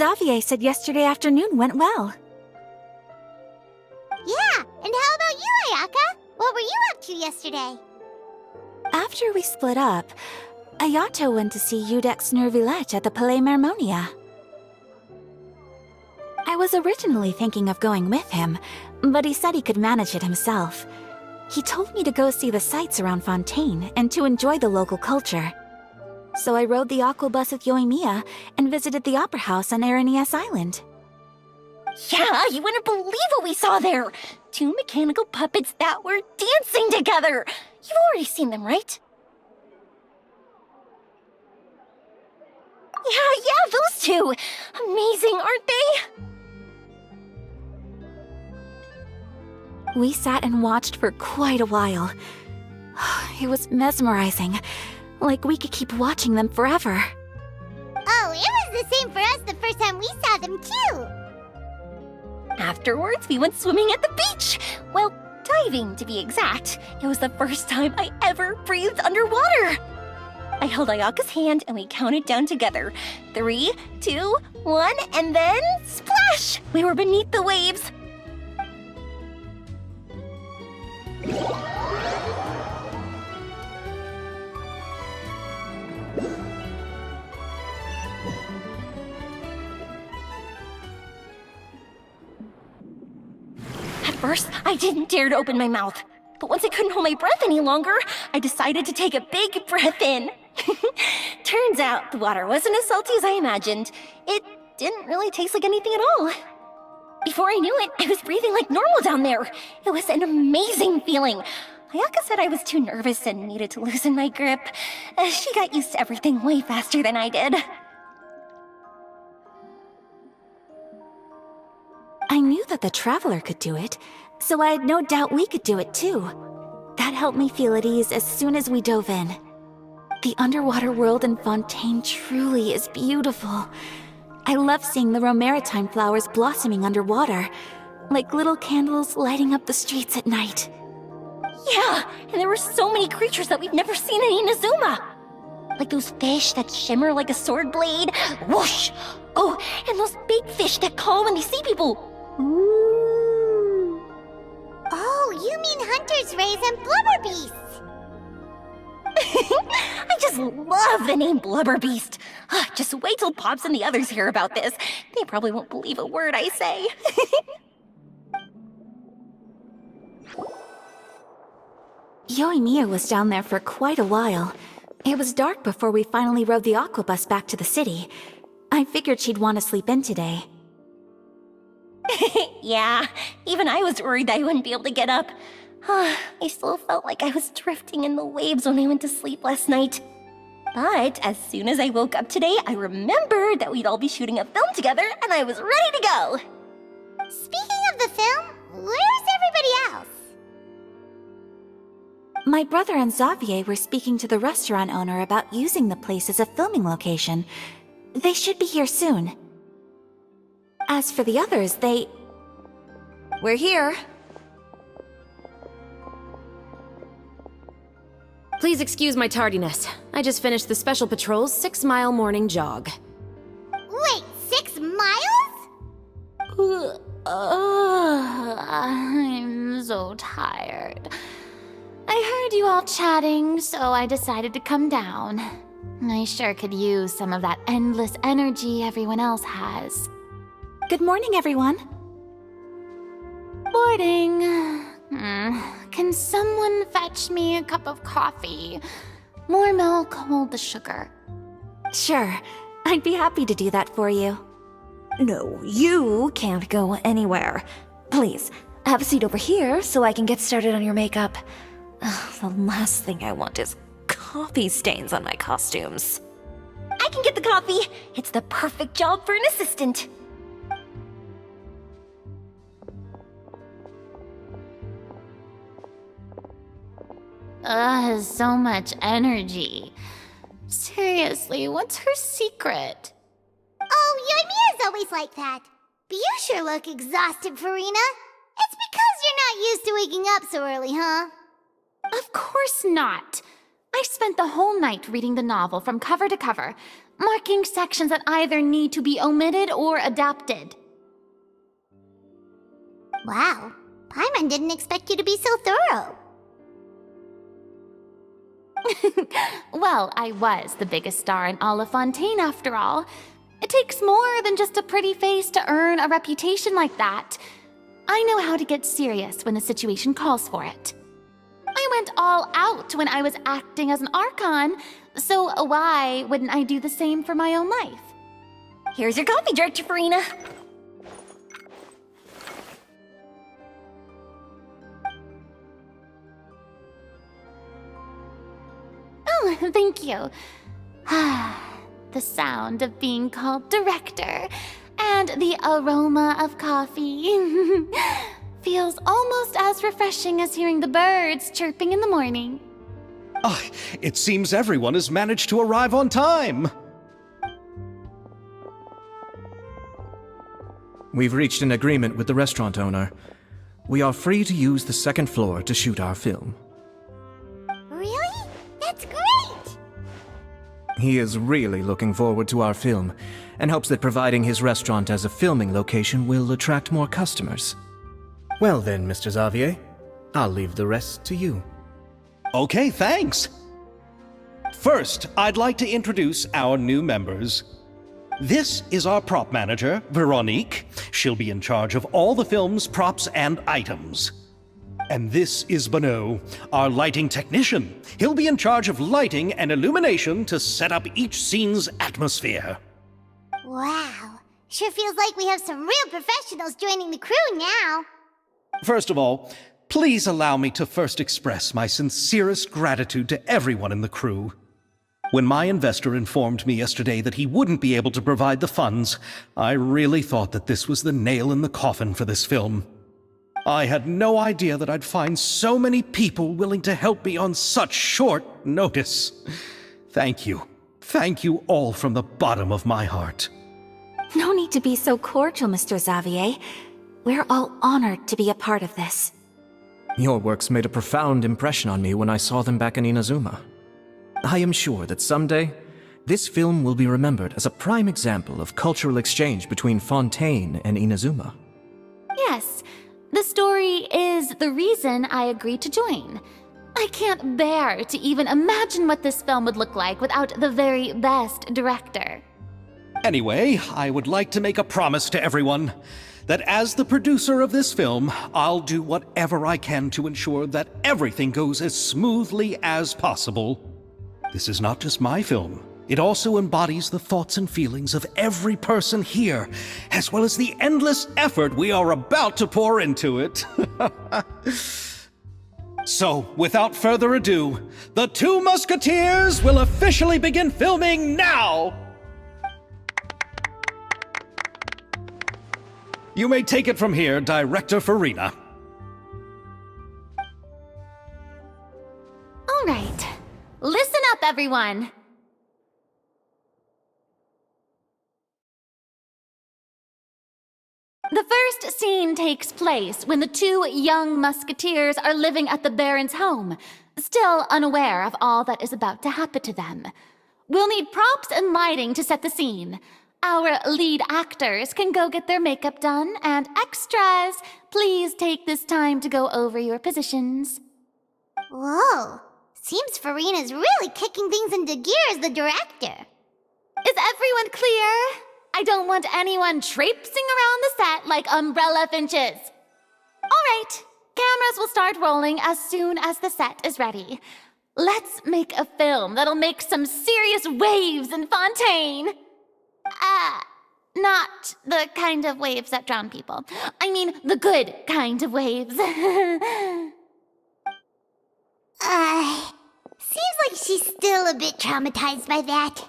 Xavier said yesterday afternoon went well. Yeah, and how about you, Ayaka? What were you up to yesterday? After we split up, Ayato went to see Udex Nervillette at the Palais Mermonia. I was originally thinking of going with him, but he said he could manage it himself. He told me to go see the sights around Fontaine and to enjoy the local culture. So I rode the aqua bus with Yoimiya and visited the opera house on Aranias Island. Yeah, you wouldn't believe what we saw there! 2 mechanical puppets that were dancing together! You've already seen them, right? Yeah, those two! Amazing, aren't they? We sat and watched for quite a while. It was mesmerizing, like we could keep watching them forever. Oh, it was the same for us the first time we saw them too! Afterwards, we went swimming at the beach! Well, diving to be exact. It was the first time I ever breathed underwater! I held Ayaka's hand and we counted down together. 3, 2, 1, and then splash! We were beneath the waves. At first, I didn't dare to open my mouth. But once I couldn't hold my breath any longer, I decided to take a big breath in. Turns out the water wasn't as salty as I imagined. It didn't really taste like anything at all. Before I knew it, I was breathing like normal down there. It was an amazing feeling. Ayaka said I was too nervous and needed to loosen my grip. She got used to everything way faster than I did. I knew that the Traveler could do it, so I had no doubt we could do it too. That helped me feel at ease as soon as we dove in. The underwater world in Fontaine truly is beautiful. I love seeing the romaritime flowers blossoming underwater, like little candles lighting up the streets at night. Yeah, and there were so many creatures that we've never seen in Inazuma. Like those fish that shimmer like a sword blade. Whoosh! Oh, and those big fish that call when they see people. Ooh. Oh, you mean Hunter's Rays and Blubber Beasts! I just love the name Blubber Beast. Just wait till Pops and the others hear about this. They probably won't believe a word I say. Yoimiya was down there for quite a while. It was dark before we finally rode the aqua bus back to the city. I figured she'd want to sleep in today. Yeah, even I was worried that I wouldn't be able to get up. I still felt like I was drifting in the waves when I went to sleep last night. But as soon as I woke up today, I remembered that we'd all be shooting a film together, and I was ready to go. Speaking of the film, where's everybody else? My brother and Xavier were speaking to the restaurant owner about using the place as a filming location. They should be here soon. As for the others, We're here. Please excuse my tardiness. I just finished the Special Patrol's 6-mile morning jog. Wait, 6 miles? I'm so tired. I heard you all chatting, so I decided to come down. I sure could use some of that endless energy everyone else has. Good morning, everyone. Morning. Can someone fetch me a cup of coffee? More milk, hold the sugar. Sure, I'd be happy to do that for you. No, you can't go anywhere. Please, have a seat over here so I can get started on your makeup. The last thing I want is coffee stains on my costumes. I can get the coffee. It's the perfect job for an assistant. So much energy. Seriously, what's her secret? Oh, Yoimiya's always like that. But you sure look exhausted, Farina. It's because you're not used to waking up so early, huh? Of course not. I spent the whole night reading the novel from cover to cover. marking sections that either need to be omitted or adapted. Wow, Paimon didn't expect you to be so thorough. Well, I was the biggest star in all of Fontaine after all. It takes more than just a pretty face to earn a reputation like that. I know how to get serious when the situation calls for it. I went all out when I was acting as an Archon, so why wouldn't I do the same for my own life? Here's your coffee, Director Farina. Oh, thank you. The sound of being called director and the aroma of coffee feels almost as refreshing as hearing the birds chirping in the morning. Ah, it seems everyone has managed to arrive on time. We've reached an agreement with the restaurant owner. We are free to use the second floor to shoot our film. Really? That's great! He is really looking forward to our film and hopes that providing his restaurant as a filming location will attract more customers. Well then, Mr. Xavier, I'll leave the rest to you. Okay, thanks. First, I'd like to introduce our new members. This is our prop manager, Veronique. She'll be in charge of all the film's props and items. And this is Bonneau, our lighting technician. He'll be in charge of lighting and illumination to set up each scene's atmosphere. Wow, sure feels like we have some real professionals joining the crew now. First of all, please allow me to first express my sincerest gratitude to everyone in the crew. When my investor informed me yesterday that he wouldn't be able to provide the funds, I really thought that this was the nail in the coffin for this film. I had no idea that I'd find so many people willing to help me on such short notice. Thank you. Thank you all from the bottom of my heart. No need to be so cordial, Mr. Xavier. We're all honored to be a part of this. Your works made a profound impression on me when I saw them back in Inazuma. I am sure that someday, this film will be remembered as a prime example of cultural exchange between Fontaine and Inazuma. Yes, the story is the reason I agreed to join. I can't bear to even imagine what this film would look like without the very best director. Anyway, I would like to make a promise to everyone that as the producer of this film, I'll do whatever I can to ensure that everything goes as smoothly as possible. This is not just my film. It also embodies the thoughts and feelings of every person here, as well as the endless effort we are about to pour into it. So, without further ado, The Two Musketeers will officially begin filming now! You may take it from here, Director Farina. All right, listen up, everyone. The first scene takes place when the two young musketeers are living at the Baron's home, still unaware of all that is about to happen to them. We'll need props and lighting to set the scene. Our lead actors can go get their makeup done, and extras, please take this time to go over your positions. Whoa, seems Farina's really kicking things into gear as the director. Is everyone clear? I don't want anyone traipsing around the set like umbrella finches. All right, cameras will start rolling as soon as the set is ready. Let's make a film that'll make some serious waves in Fontaine. Not the kind of waves that drown people. I mean, the good kind of waves. Seems like she's still a bit traumatized by that.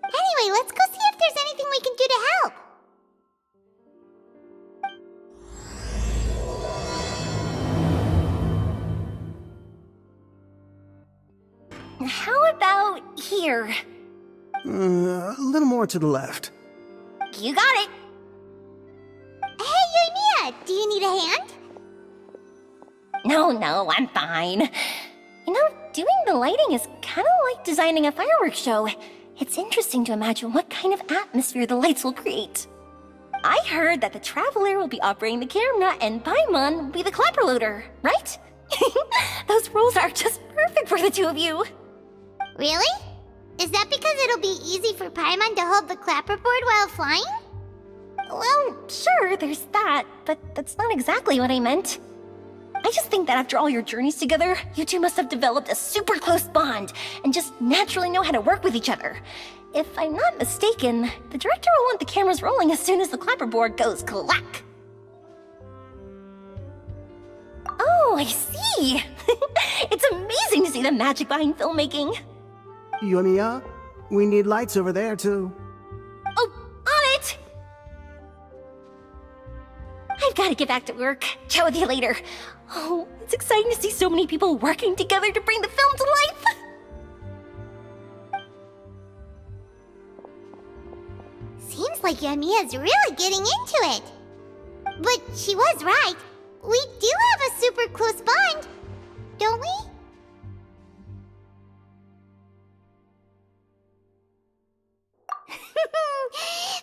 Anyway, let's go see if there's anything we can do to help. How about here? A little more to the left. You got it. Hey, Yoimiya, do you need a hand? No, I'm fine. You know, doing the lighting is kind of like designing a fireworks show. It's interesting to imagine what kind of atmosphere the lights will create. I heard that the Traveler will be operating the camera and Paimon will be the clapper loader, right? Those roles are just perfect for the two of you. Really? Is that because it'll be easy for Paimon to hold the clapperboard while flying? Well, sure, there's that, but that's not exactly what I meant. I just think that after all your journeys together, you two must have developed a super close bond and just naturally know how to work with each other. If I'm not mistaken, the director will want the cameras rolling as soon as the clapperboard goes clack. Oh, I see. It's amazing to see the magic behind filmmaking. Yoimiya, we need lights over there too. Oh, on it! I've got to get back to work. Chat with you later. Oh, it's exciting to see so many people working together to bring the film to life. Seems like Yoimiya's really getting into it. But she was right. We do have a super close bond, don't we?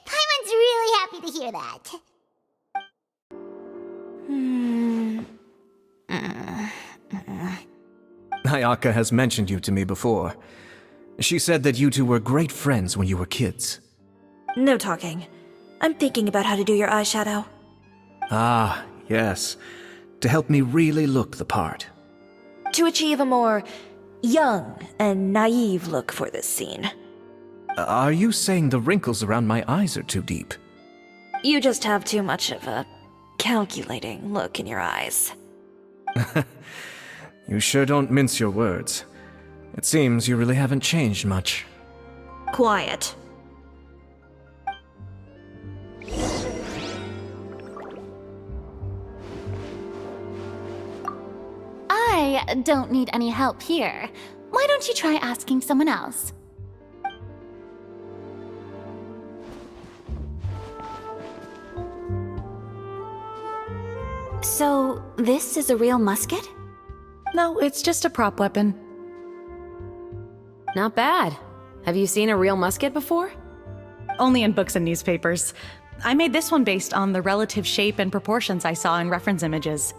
Paimon's really happy to hear that. Ayaka has mentioned you to me before. She said that you two were great friends when you were kids. No talking. I'm thinking about how to do your eyeshadow. Ah, yes. To help me really look the part. To achieve a more young and naive look for this scene. Are you saying the wrinkles around my eyes are too deep? You just have too much of a calculating look in your eyes. You sure don't mince your words. It seems you really haven't changed much. Quiet. I don't need any help here. Why don't you try asking someone else? So, this is a real musket? No, it's just a prop weapon. Not bad. Have you seen a real musket before? Only in books and newspapers. I made this one based on the relative shape and proportions I saw in reference images.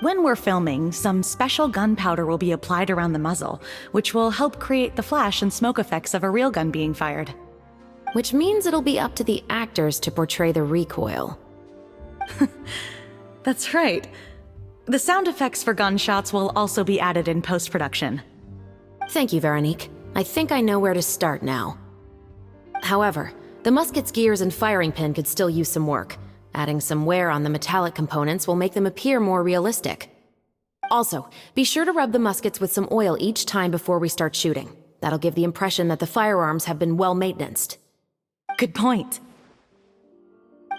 When we're filming, some special gunpowder will be applied around the muzzle, which will help create the flash and smoke effects of a real gun being fired. Which means it'll be up to the actors to portray the recoil. That's right. The sound effects for gunshots will also be added in post-production. Thank you, Veronique. I think I know where to start now. However, the musket's gears and firing pin could still use some work. Adding some wear on the metallic components will make them appear more realistic. Also, be sure to rub the muskets with some oil each time before we start shooting. That'll give the impression that the firearms have been well maintained. Good point.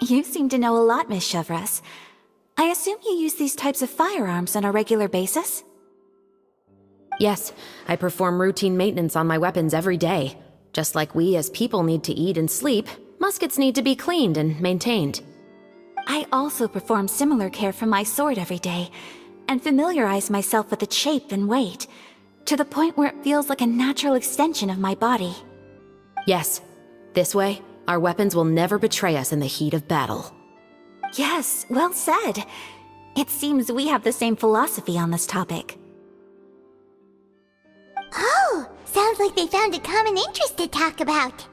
You seem to know a lot, Miss Chevres. I assume you use these types of firearms on a regular basis? Yes, I perform routine maintenance on my weapons every day. Just like we as people need to eat and sleep, muskets need to be cleaned and maintained. I also perform similar care for my sword every day, and familiarize myself with its shape and weight, to the point where it feels like a natural extension of my body. Yes, this way, our weapons will never betray us in the heat of battle. Yes, well said. It seems we have the same philosophy on this topic. Oh, sounds like they found a common interest to talk about.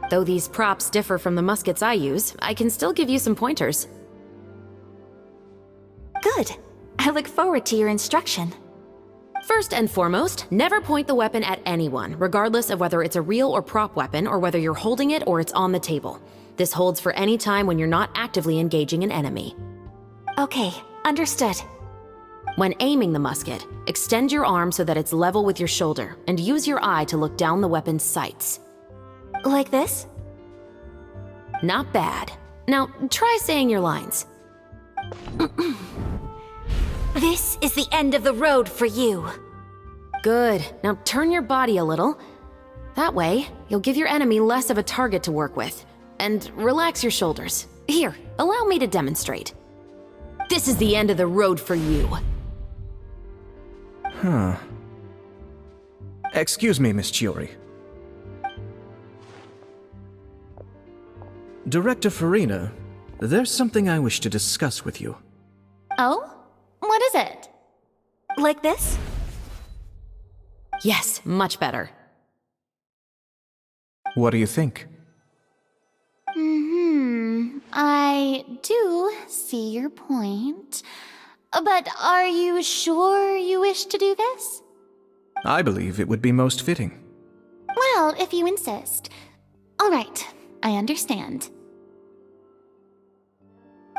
Though these props differ from the muskets I use, I can still give you some pointers. Good. I look forward to your instruction. First and foremost, never point the weapon at anyone, regardless of whether it's a real or prop weapon or whether you're holding it or it's on the table. This holds for any time when you're not actively engaging an enemy. Okay, understood. When aiming the musket, extend your arm so that it's level with your shoulder, and use your eye to look down the weapon's sights. Like this? Not bad. Now, try saying your lines. This is the end of the road for you. Good. Now turn your body a little. That way, you'll give your enemy less of a target to work with. And relax your shoulders. Here, allow me to demonstrate. This is the end of the road for you. Excuse me, Miss Chiori. Director Farina, there's something I wish to discuss with you. Oh? What is it? Like this? Yes, much better. What do you think? I do see your point. But are you sure you wish to do this? I believe it would be most fitting. Well, if you insist. All right, I understand.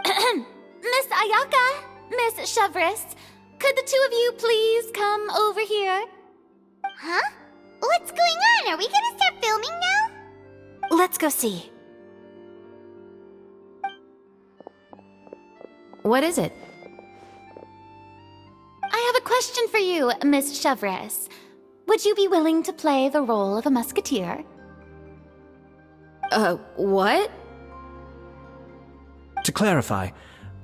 Miss Ayaka, Miss Chevres, could the two of you please come over here? Huh? What's going on? Are we gonna start filming now? Let's go see. What is it? I have a question for you, Miss Chevres. Would you be willing to play the role of a musketeer? What? To clarify,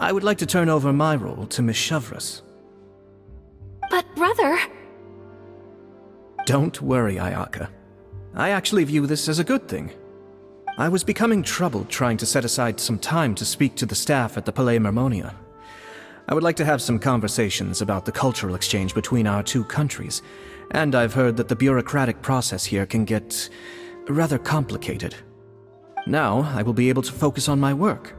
I would like to turn over my role to Miss Chevres. But brother... Don't worry, Ayaka. I actually view this as a good thing. I was becoming troubled trying to set aside some time to speak to the staff at the Palais Mermonia. I would like to have some conversations about the cultural exchange between our two countries, and I've heard that the bureaucratic process here can get rather complicated. Now, I will be able to focus on my work.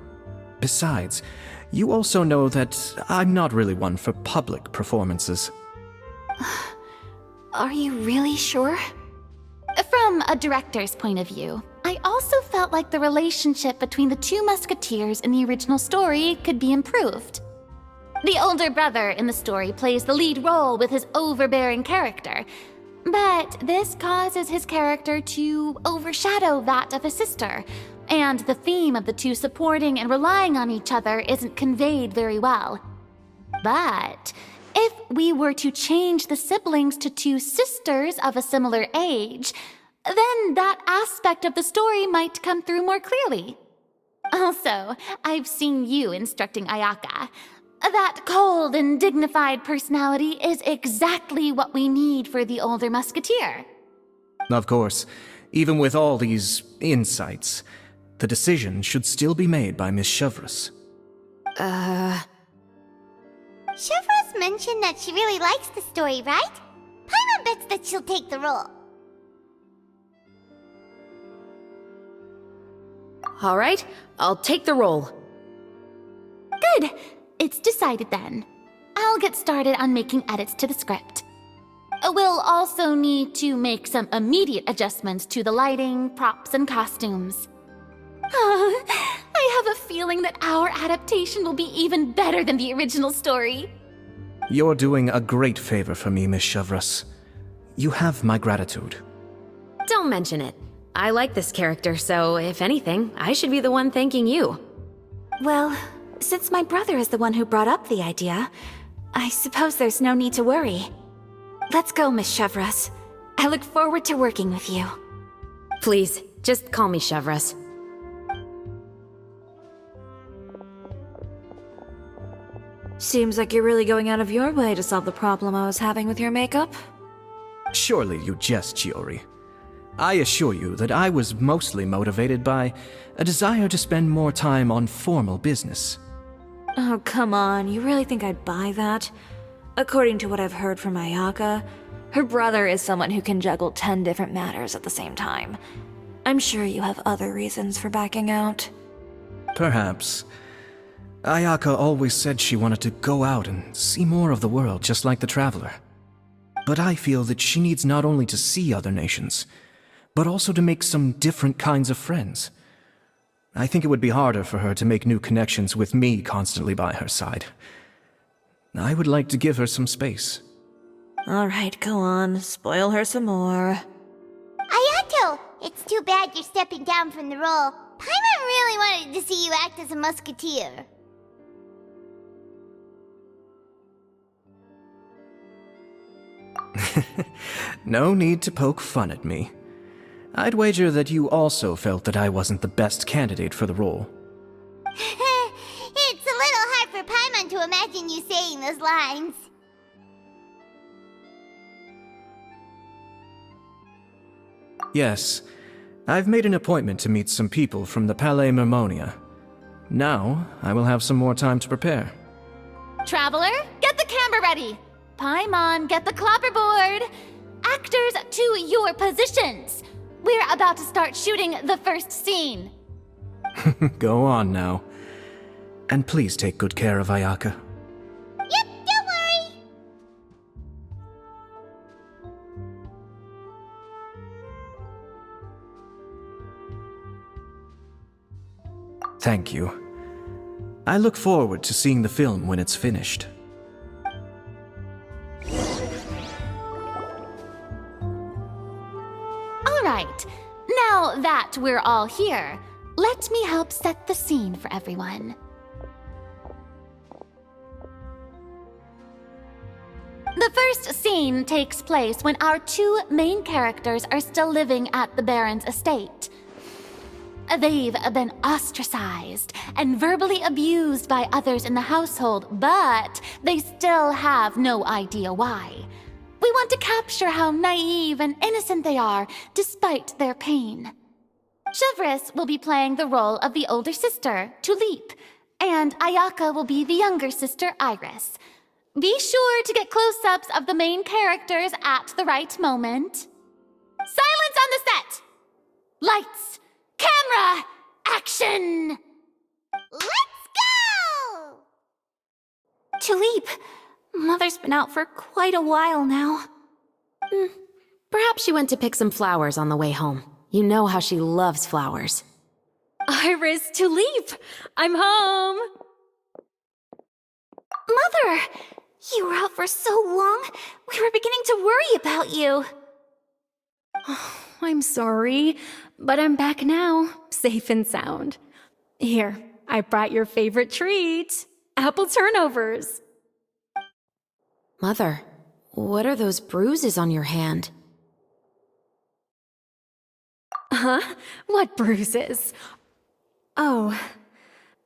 Besides, you also know that I'm not really one for public performances. Are you really sure? From a director's point of view, I also felt like the relationship between the two musketeers in the original story could be improved. The older brother in the story plays the lead role with his overbearing character, but this causes his character to overshadow that of his sister, and the theme of the two supporting and relying on each other isn't conveyed very well. But if we were to change the siblings to two sisters of a similar age, then that aspect of the story might come through more clearly. Also, I've seen you instructing Ayaka. That cold and dignified personality is exactly what we need for the older musketeer. Of course, even with all these insights, the decision should still be made by Miss Chevres. Chevres mentioned that she really likes the story, right? Paimon bets that she'll take the role. All right, I'll take the role. Good. It's decided then. I'll get started on making edits to the script. We'll also need to make some immediate adjustments to the lighting, props, and costumes. I have a feeling that our adaptation will be even better than the original story. You're doing a great favor for me, Miss Chevres. You have my gratitude. Don't mention it. I like this character, so if anything, I should be the one thanking you. Well, since my brother is the one who brought up the idea, I suppose there's no need to worry. Let's go, Miss Chevres. I look forward to working with you. Please, just call me Chevres. Seems like you're really going out of your way to solve the problem I was having with your makeup. Surely you jest, Chiori. I assure you that I was mostly motivated by a desire to spend more time on formal business. Oh, come on, you really think I'd buy that? According to what I've heard from Ayaka, her brother is someone who can juggle 10 different matters at the same time. I'm sure you have other reasons for backing out. Perhaps. Ayaka always said she wanted to go out and see more of the world, just like the Traveler. But I feel that she needs not only to see other nations, but also to make some different kinds of friends. I think it would be harder for her to make new connections with me constantly by her side. I would like to give her some space. Alright, go on, spoil her some more. Ayato! It's too bad you're stepping down from the role. Paimon really wanted to see you act as a musketeer. No need to poke fun at me. I'd wager that you also felt that I wasn't the best candidate for the role. It's a little hard for Paimon to imagine you saying those lines. Yes, I've made an appointment to meet some people from the Palais Mermonia. Now, I will have some more time to prepare. Traveler, get the camera ready. Paimon, get the clapperboard. Actors, to your positions. We're about to start shooting the first scene. Go on now. And please take good care of Ayaka. Yep, don't worry. Thank you. I look forward to seeing the film when it's finished. All right, now that we're all here, let me help set the scene for everyone. The first scene takes place when our two main characters are still living at the Baron's estate. They've been ostracized and verbally abused by others in the household, but they still have no idea why. We want to capture how naive and innocent they are, despite their pain. Chevres will be playing the role of the older sister, Tulip, and Ayaka will be the younger sister, Iris. Be sure to get close-ups of the main characters at the right moment. Silence on the set! Lights! Camera! Action! Let's go! Tulip, Mother's been out for quite a while now. Perhaps she went to pick some flowers on the way home. You know how she loves flowers. Iris, Tulip, I'm home. Mother! You were out for so long, we were beginning to worry about you. I'm sorry, but I'm back now, safe and sound. Here, I brought your favorite treat, apple turnovers. Mother, what are those bruises on your hand? Huh? What bruises? Oh,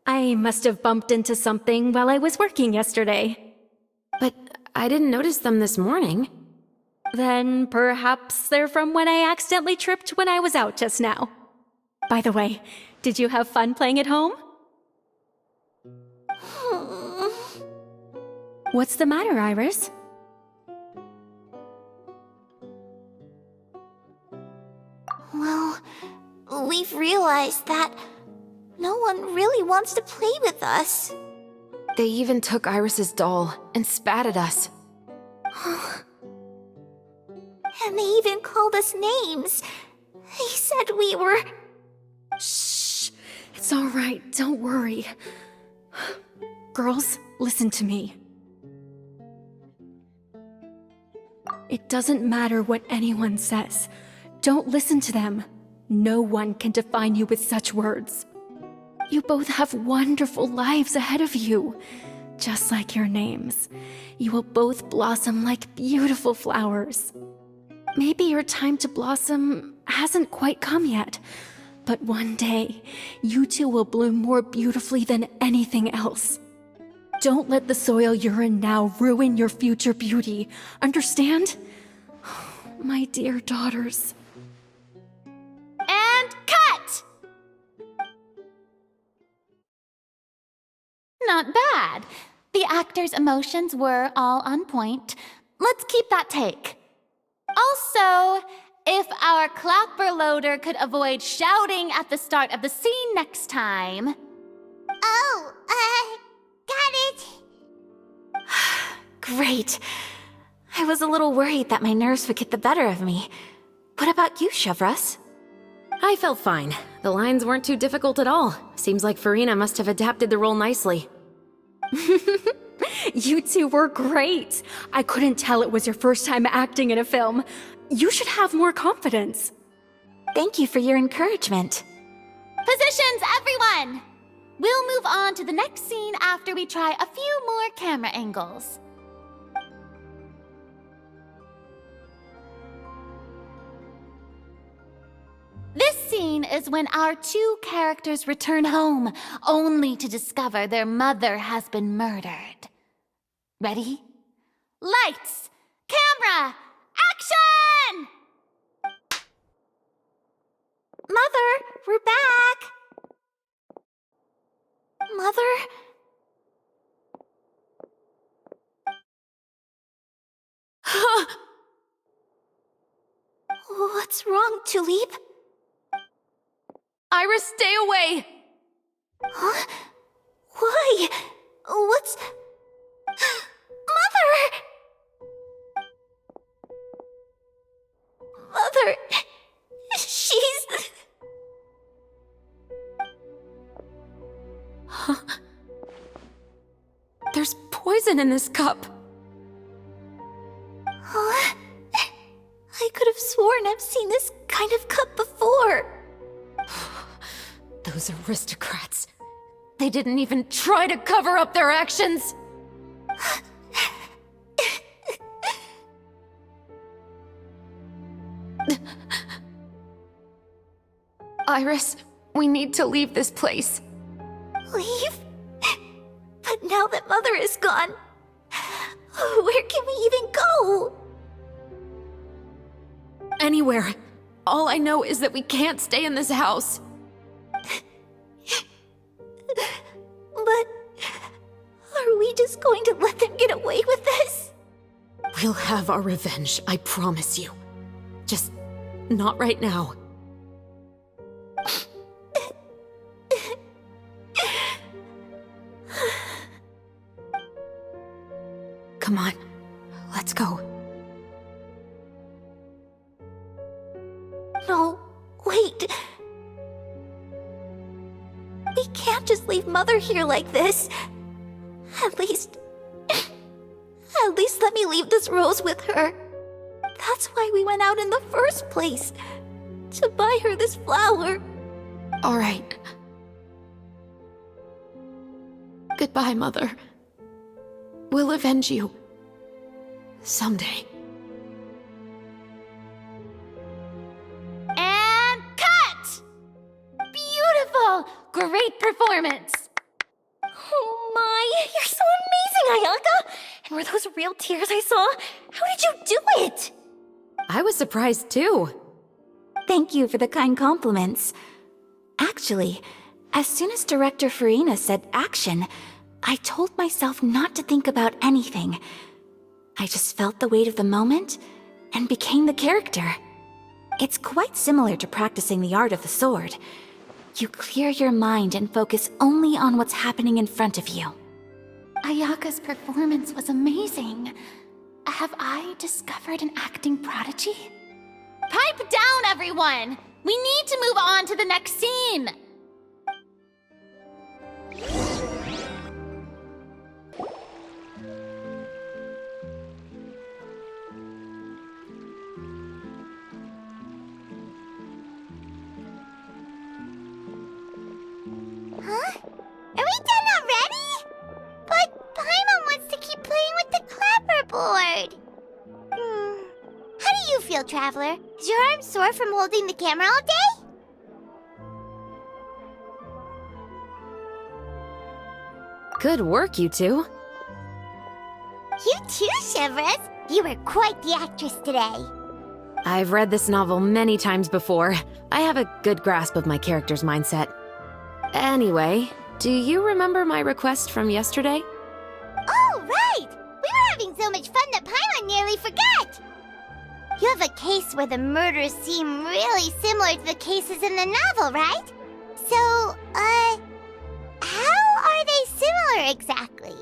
I must have bumped into something while I was working yesterday. But I didn't notice them this morning. Then perhaps they're from when I accidentally tripped when I was out just now. By the way, did you have fun playing at home? What's the matter, Iris? Well, we've realized that no one really wants to play with us. They even took Iris's doll and spat at us. And they even called us names. They said we were... Shh! It's all right, don't worry. Girls, listen to me. It doesn't matter what anyone says. Don't listen to them. No one can define you with such words. You both have wonderful lives ahead of you. Just like your names. You will both blossom like beautiful flowers. Maybe your time to blossom hasn't quite come yet, but one day, you two will bloom more beautifully than anything else. Don't let the soil you're in now ruin your future beauty. Understand? My dear daughters. And cut! Not bad. The actors' emotions were all on point. Let's keep that take. Also, if our clapper loader could avoid shouting at the start of the scene next time. Oh, got it. Great. I was a little worried that my nerves would get the better of me. What about you, Chevres? I felt fine. The lines weren't too difficult at all. Seems like Farina must have adapted the role nicely. You two were great. I couldn't tell it was your first time acting in a film. You should have more confidence. Thank you for your encouragement. Positions, everyone! We'll move on to the next scene after we try a few more camera angles. This scene is when our two characters return home, only to discover their mother has been murdered. Ready? Lights! Camera! Action! Mother, we're back! Mother? What's wrong, Tulip? Iris, stay away! Huh? Why? What's... Mother! Mother... She's... There's poison in this cup. Huh? I could have sworn I've seen this kind of cup before. Those aristocrats. They didn't even try to cover up their actions. Iris, we need to leave this place. Leave? But now that Mother is gone, where can we even go? Anywhere. All I know is that we can't stay in this house. But are we just going to let them get away with this? We'll have our revenge, I promise you. Just not right now. Come on, let's go. No, wait. We can't just leave Mother here like this. At least let me leave this rose with her. That's why we went out in the first place. To buy her this flower. All right. Goodbye, Mother. We'll avenge you. Someday. And cut! Beautiful! Great performance! Oh my, you're so amazing, Ayaka! And were those real tears I saw? How did you do it? I was surprised too. Thank you for the kind compliments. Actually, as soon as Director Farina said action, I told myself not to think about anything. I just felt the weight of the moment and became the character. It's quite similar to practicing the art of the sword. You clear your mind and focus only on what's happening in front of you. Ayaka's performance was amazing. Have I discovered an acting prodigy? Pipe down, everyone! We need to move on to the next scene! Huh? Are we done already? But Paimon wants to keep playing with the clapperboard. How do you feel, Traveler? Is your arm sore from holding the camera all day? Good work, you two. You too, Shivers. You were quite the actress today. I've read this novel many times before. I have a good grasp of my character's mindset. Anyway, do you remember my request from yesterday? Oh, right! We were having so much fun that Paimon nearly forgot! You have a case where the murders seem really similar to the cases in the novel, right? So, how are they similar exactly?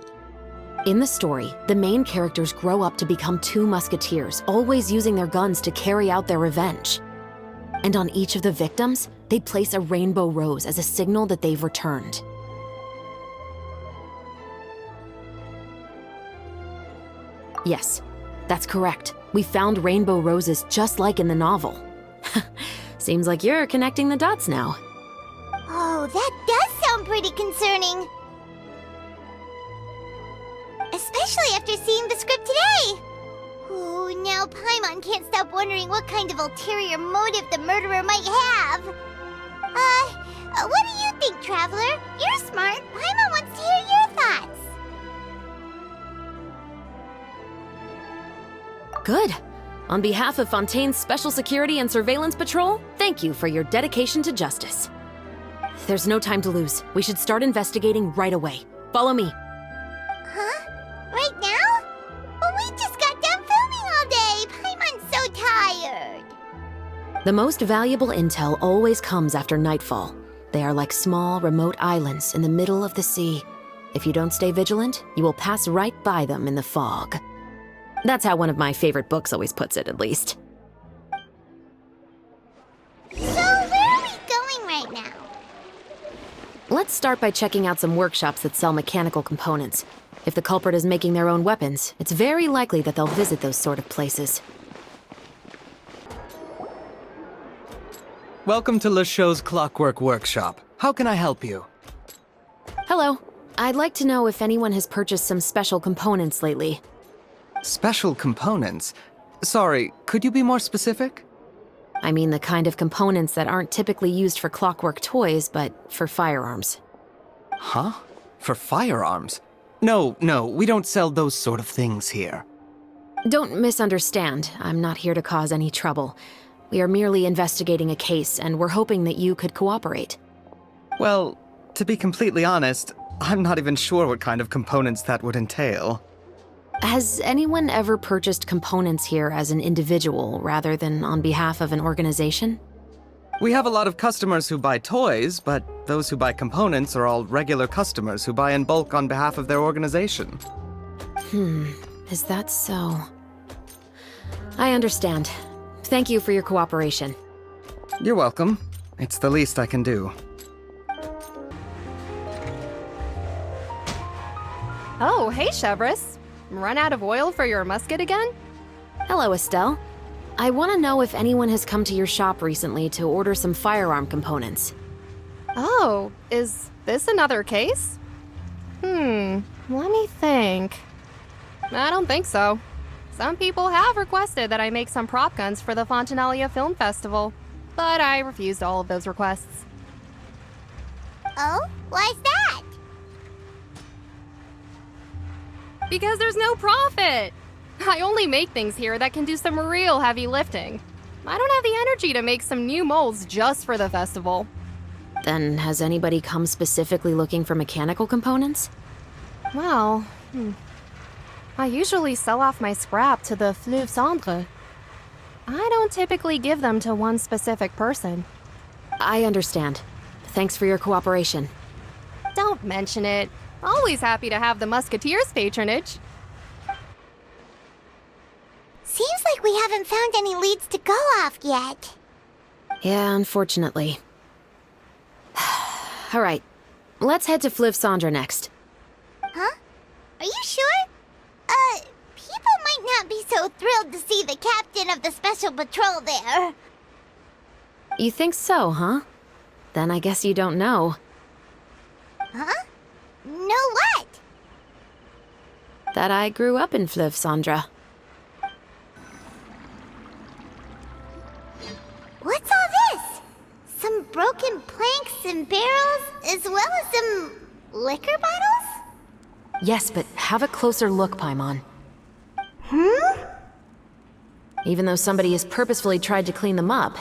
In the story, the main characters grow up to become two musketeers, always using their guns to carry out their revenge. And on each of the victims, they place a rainbow rose as a signal that they've returned. Yes, that's correct. We found rainbow roses just like in the novel. Seems like you're connecting the dots now. Oh, that does sound pretty concerning. Especially after seeing the script today. Oh, now Paimon can't stop wondering what kind of ulterior motive the murderer might have. What do you think, Traveler? You're smart. Paimon wants to hear your thoughts. Good. On behalf of Fontaine's Special Security and Surveillance Patrol, thank Thank you for your dedication to justice. There's no time to lose. We should start investigating right away. Follow me. Huh? Right now? But we just got done filming all day. Paimon's so tired. The most valuable intel always comes after nightfall. They are like small, remote islands in the middle of the sea. If you don't stay vigilant, you will pass right by them in the fog. That's how one of my favorite books always puts it, at least. So where are we going right now? Let's start by checking out some workshops that sell mechanical components. If the culprit is making their own weapons, it's very likely that they'll visit those sort of places. Welcome to Le Show's Clockwork Workshop. How can I help you? Hello. I'd like to know if anyone has purchased some special components lately. Special components? Sorry, could you be more specific? I mean the kind of components that aren't typically used for clockwork toys, but for firearms. Huh? For firearms? No, we don't sell those sort of things here. Don't misunderstand. I'm not here to cause any trouble. We are merely investigating a case, and we're hoping that you could cooperate. Well, to be completely honest, I'm not even sure what kind of components that would entail. Has anyone ever purchased components here as an individual rather than on behalf of an organization? We have a lot of customers who buy toys, but those who buy components are all regular customers who buy in bulk on behalf of their organization. Is that so? I understand. Thank you for your cooperation. You're welcome. It's the least I can do. Oh, hey, Chevris. Run out of oil for your musket again? Hello, Estelle. I want to know if anyone has come to your shop recently to order some firearm components. Oh, is this another case? Let me think. I don't think so. Some people have requested that I make some prop guns for the Fontanalia Film Festival, but I refused all of those requests. Oh? Why's that? Because there's no profit! I only make things here that can do some real heavy lifting. I don't have the energy to make some new molds just for the festival. Then has anybody come specifically looking for mechanical components? Well, I usually sell off my scrap to the Fleuve Cendre. I don't typically give them to one specific person. I understand. Thanks for your cooperation. Don't mention it. Always happy to have the Musketeers' patronage. Seems like we haven't found any leads to go off yet. Yeah, unfortunately. All right, let's head to Fleuve Cendre next. Huh? Are you sure? People might not be so thrilled to see the captain of the special patrol there. You think so, huh? Then I guess you don't know. Huh? Know what? That I grew up in Fleuve Cendre. What's all this? Some broken planks and barrels, as well as some liquor bottles? Yes, but have a closer look, Paimon. Even though somebody has purposefully tried to clean them up,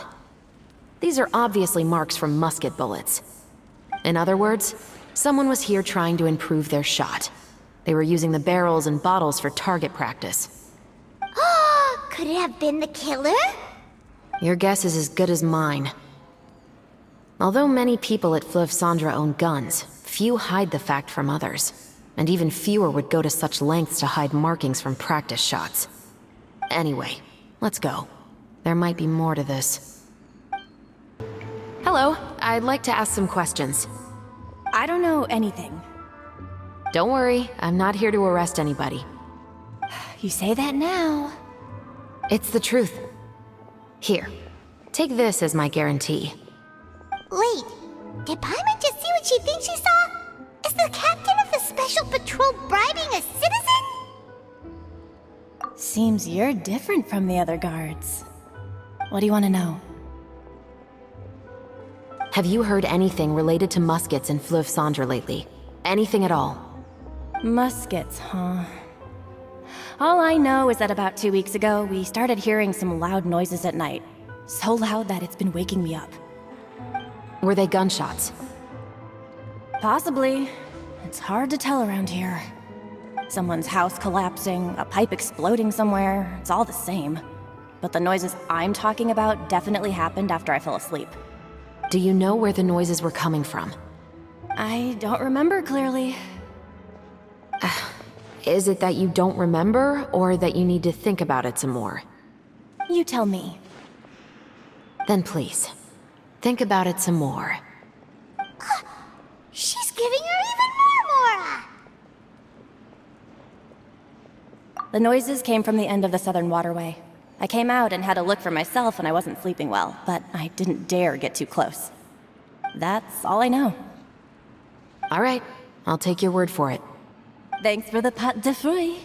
these are obviously marks from musket bullets. In other words, someone was here trying to improve their shot. They were using the barrels and bottles for target practice. Could it have been the killer? Your guess is as good as mine. Although many people at Fleuve Cendre own guns, few hide the fact from others. And even fewer would go to such lengths to hide markings from practice shots. Anyway, let's go. There might be more to this. Hello, I'd like to ask some questions. I don't know anything. Don't worry, I'm not here to arrest anybody. You say that now. It's the truth. Here, take this as my guarantee. Wait, did Paimon just see what she thinks she saw? Is the captain of the special patrol bribing a citizen? Seems you're different from the other guards. What do you want to know? Have you heard anything related to muskets in Fleuve Cendre lately? Anything at all? Muskets, huh? All I know is that about 2 weeks ago, we started hearing some loud noises at night. So loud that it's been waking me up. Were they gunshots? Possibly. It's hard to tell around here. Someone's house collapsing, a pipe exploding somewhere, it's all the same. But the noises I'm talking about definitely happened after I fell asleep. Do you know where the noises were coming from? I don't remember clearly. Is it that you don't remember, or that you need to think about it some more? You tell me. Then please, think about it some more. She's giving her even more Mora! The noises came from the end of the Southern Waterway. I came out and had a look for myself when I wasn't sleeping well, but I didn't dare get too close. That's all I know. All right, I'll take your word for it. Thanks for the pâte de fruits.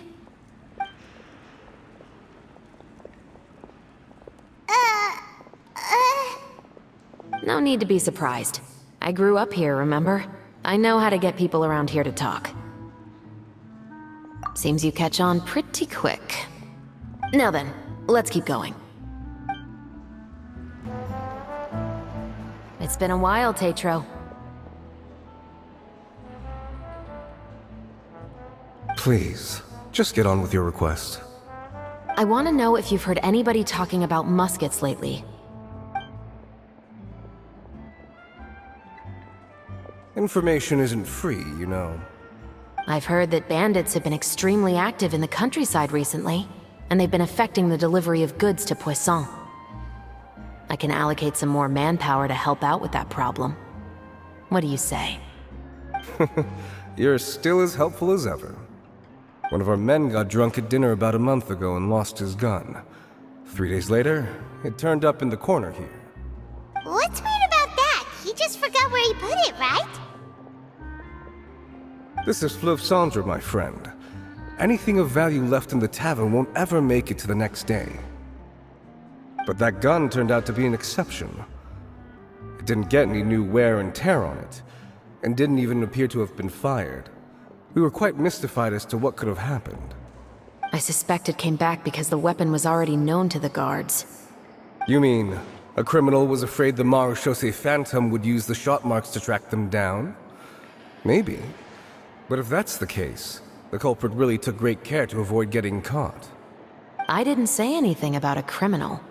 No need to be surprised. I grew up here, remember? I know how to get people around here to talk. Seems you catch on pretty quick. Now then, let's keep going. It's been a while, Tetro. Please, just get on with your request. I want to know if you've heard anybody talking about muskets lately. Information isn't free, you know. I've heard that bandits have been extremely active in the countryside recently, and they've been affecting the delivery of goods to Poisson. I can allocate some more manpower to help out with that problem. What do you say? You're still as helpful as ever. One of our men got drunk at dinner about a month ago and lost his gun. 3 days later, it turned up in the corner here. What's weird about that? He just forgot where he put it, right? This is Fleuve Cendre, my friend. Anything of value left in the tavern won't ever make it to the next day. But that gun turned out to be an exception. It didn't get any new wear and tear on it, and didn't even appear to have been fired. We were quite mystified as to what could have happened. I suspect it came back because the weapon was already known to the guards. You mean, a criminal was afraid the Marechaussee Phantom would use the shot marks to track them down? Maybe. But if that's the case, the culprit really took great care to avoid getting caught. I didn't say anything about a criminal.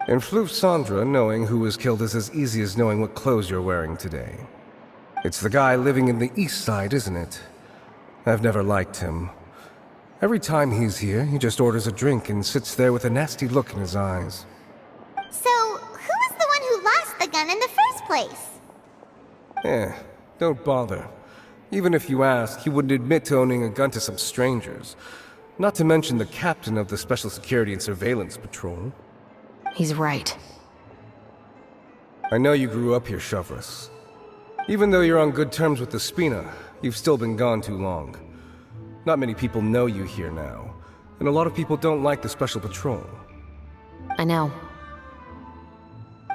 In Fleuve Cendre, knowing who was killed is as easy as knowing what clothes you're wearing today. It's the guy living in the east side, isn't it? I've never liked him. Every time he's here, he just orders a drink and sits there with a nasty look in his eyes. So, who was the one who lost the gun in the first place? Don't bother. Even if you ask, he wouldn't admit to owning a gun to some strangers. Not to mention the captain of the Special Security and Surveillance Patrol. He's right. I know you grew up here, Chevres. Even though you're on good terms with the Spina, you've still been gone too long. Not many people know you here now, and a lot of people don't like the Special Patrol. I know.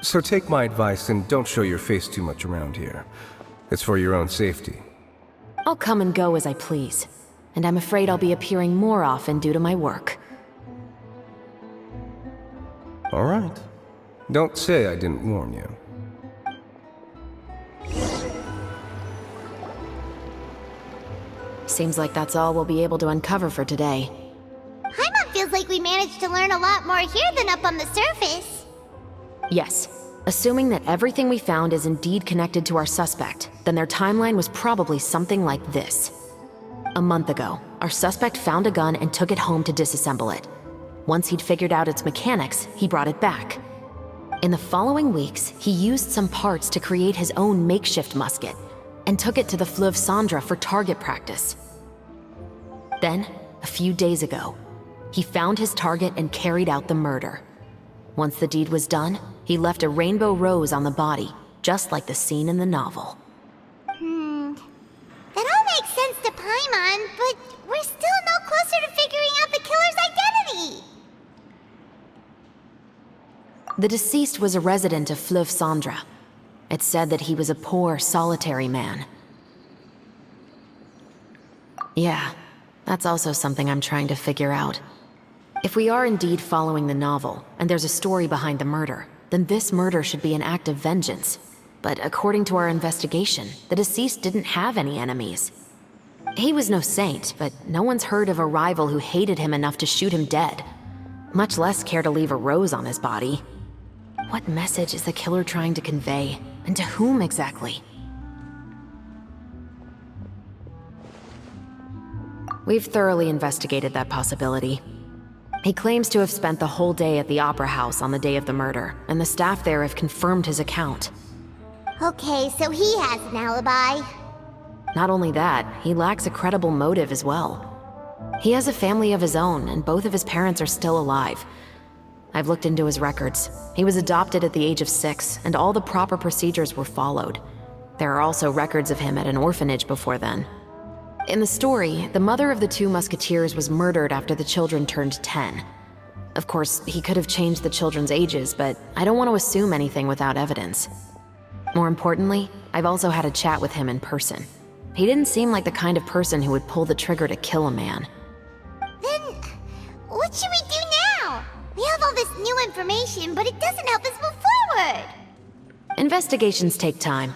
So take my advice and don't show your face too much around here. It's for your own safety. I'll come and go as I please, and I'm afraid I'll be appearing more often due to my work. All right. Don't say I didn't warn you. Seems like that's all we'll be able to uncover for today. Paimon feels like we managed to learn a lot more here than up on the surface. Yes. Assuming that everything we found is indeed connected to our suspect, then their timeline was probably something like this. A month ago, our suspect found a gun and took it home to disassemble it. Once he'd figured out its mechanics, he brought it back. In the following weeks, he used some parts to create his own makeshift musket, and took it to the Fleuve Cendre for target practice. Then, a few days ago, he found his target and carried out the murder. Once the deed was done, he left a rainbow rose on the body, just like the scene in the novel. That all makes sense to Paimon, but we're still no closer to figuring out the killer's identity! The deceased was a resident of Fleuve Cendre. It's said that he was a poor, solitary man. Yeah, that's also something I'm trying to figure out. If we are indeed following the novel, and there's a story behind the murder, then this murder should be an act of vengeance. But according to our investigation, the deceased didn't have any enemies. He was no saint, but no one's heard of a rival who hated him enough to shoot him dead, much less care to leave a rose on his body. What message is the killer trying to convey, and to whom exactly? We've thoroughly investigated that possibility. He claims to have spent the whole day at the Opera House on the day of the murder, and the staff there have confirmed his account. Okay, so he has an alibi. Not only that, he lacks a credible motive as well. He has a family of his own, and both of his parents are still alive. I've looked into his records. He was adopted at the age of 6, and all the proper procedures were followed. There are also records of him at an orphanage before then. In the story, the mother of the 2 musketeers was murdered after the children turned 10. Of course, he could have changed the children's ages, but I don't want to assume anything without evidence. More importantly, I've also had a chat with him in person. He didn't seem like the kind of person who would pull the trigger to kill a man. Then, what should we do now? We have all this new information, but it doesn't help us move forward. Investigations take time.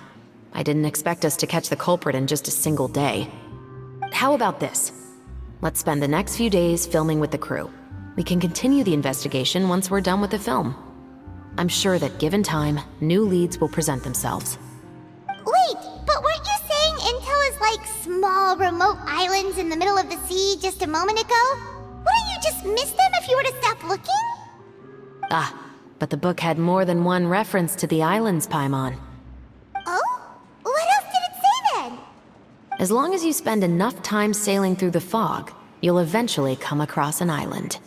I didn't expect us to catch the culprit in just a single day. How about this? Let's spend the next few days filming with the crew. We can continue the investigation once we're done with the film. I'm sure that given time, new leads will present themselves. Wait, but weren't you saying Intel is like small, remote islands in the middle of the sea just a moment ago? Wouldn't you just miss them if you were to stop looking? Ah, but the book had more than one reference to the islands, Paimon. Oh? What else did it say then? As long as you spend enough time sailing through the fog, you'll eventually come across an island.